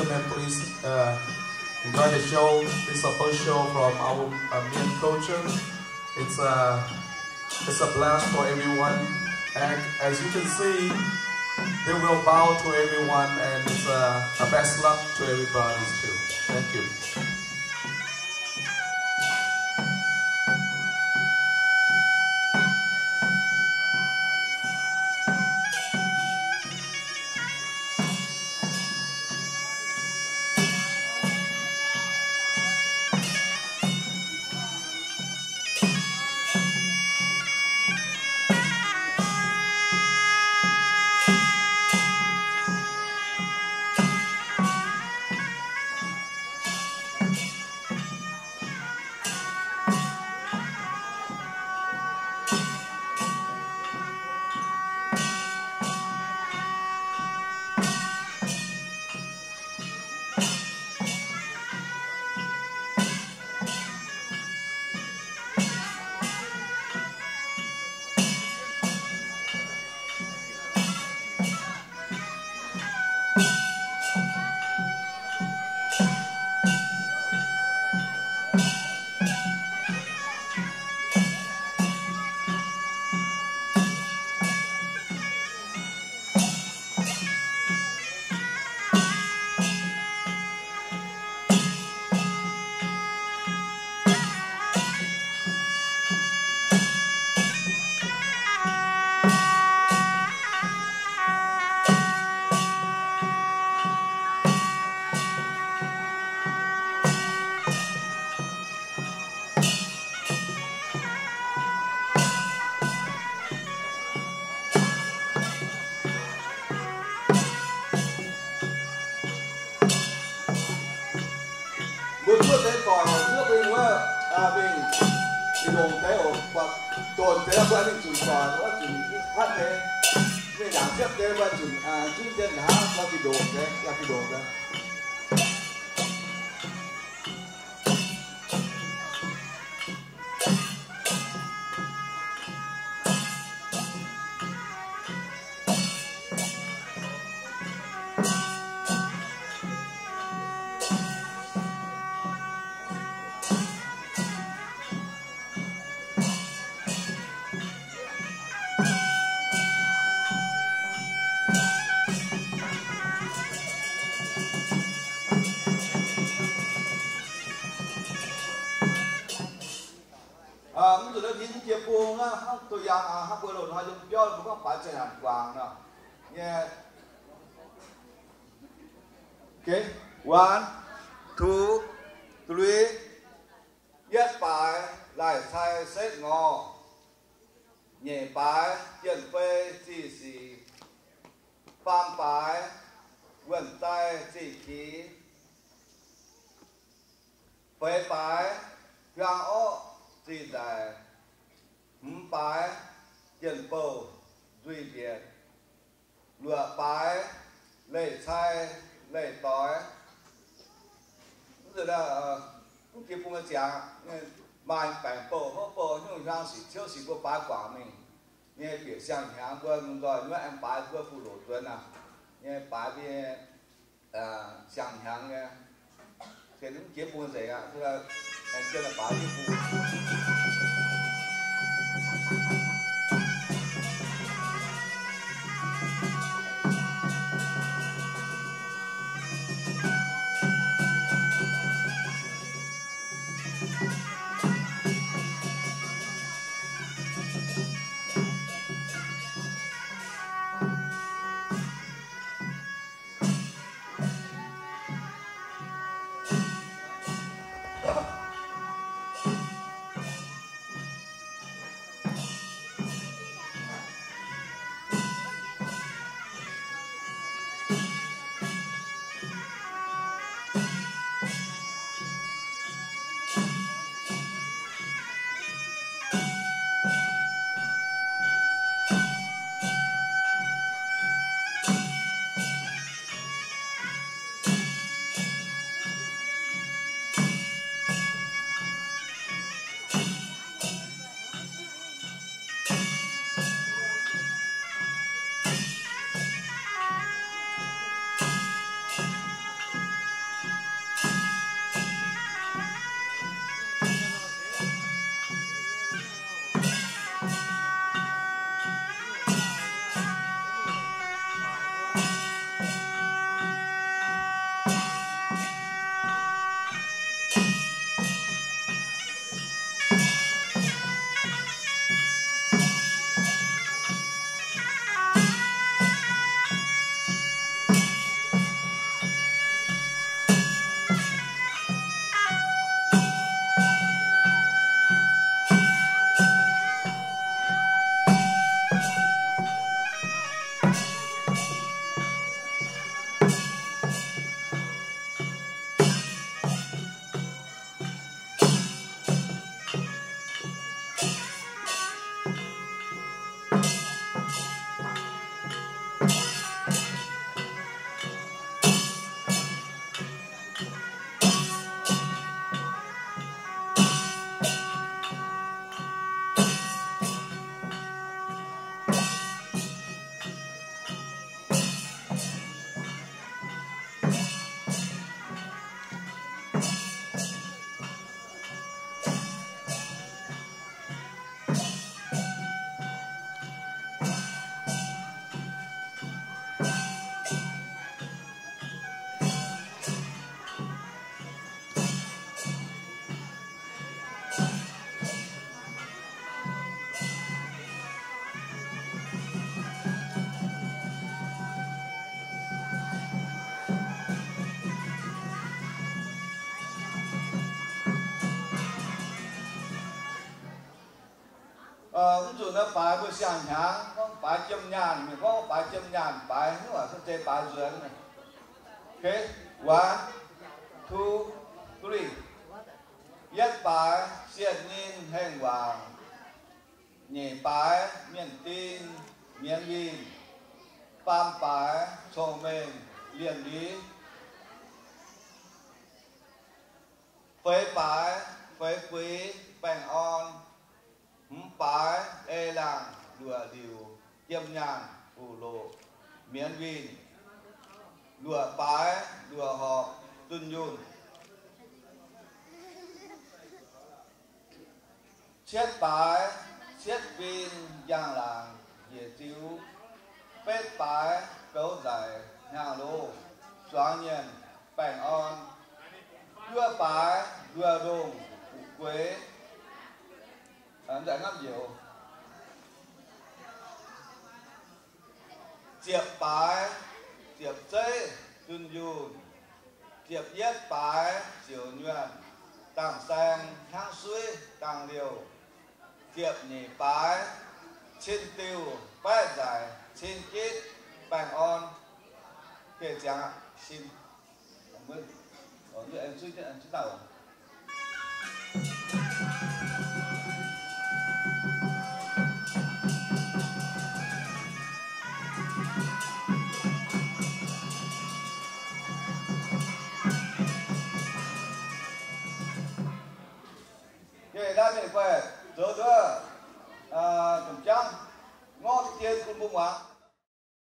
gentlemen, please enjoy the show. It's a first show from our Mian culture. It's a blast for everyone. And as you can see, they will bow to everyone, and it's a best luck to everybody too. Thank you. Okay, 1, 2, 3, nhất bài lại thay xếp ngò, nhẹ bài tiền phê chỉ xì, phan bài quần tay chỉ khí, phê bài găng ố chỉ đại, bài tiền bầu duy biệt, lựa bài lệ thay lệ tối rồi là cũng kịp cùng讲买百宝和宝用上是就是个八卦命你别想象过弄个你按八个副罗尊呐你八的想象的这种结婚这样这个这个八的副 ví dụ nó bài buổi sáng tháng có bài châm nhàn mình có bài châm nhàn bài nó là cái bài duyên này. Okay, 1, 2, 3. Nhất bài xiết nhìn hẹn hoàng, nhị bài miền tin miền viên, tam bài sổ mềm liền lý, phế bài phế quý bèn on, bài e làng đùa điều chiêm nhàn phù lộ miền viên, đùa bài đùa họ tuân yun. Chiết bài, chiết viên giang làng, dễ chiếu, phết bài, cấu giải, nhà lô, xóa nhiên, bèn on, đưa bài, đưa đùng, quế, giải ngắm diệu. Chiệp bài, chiệp dây, tuân yun, chiệp yết bài, diệu nhuận, tàng sen, hang suy, tàng liều. Kiệp nhị bái, trên tiêu, bái giải, trên kết, bàng on. Kể chẳng ạ, xin. Cảm ơn. Ở như em suy nghĩ, em chứ nào.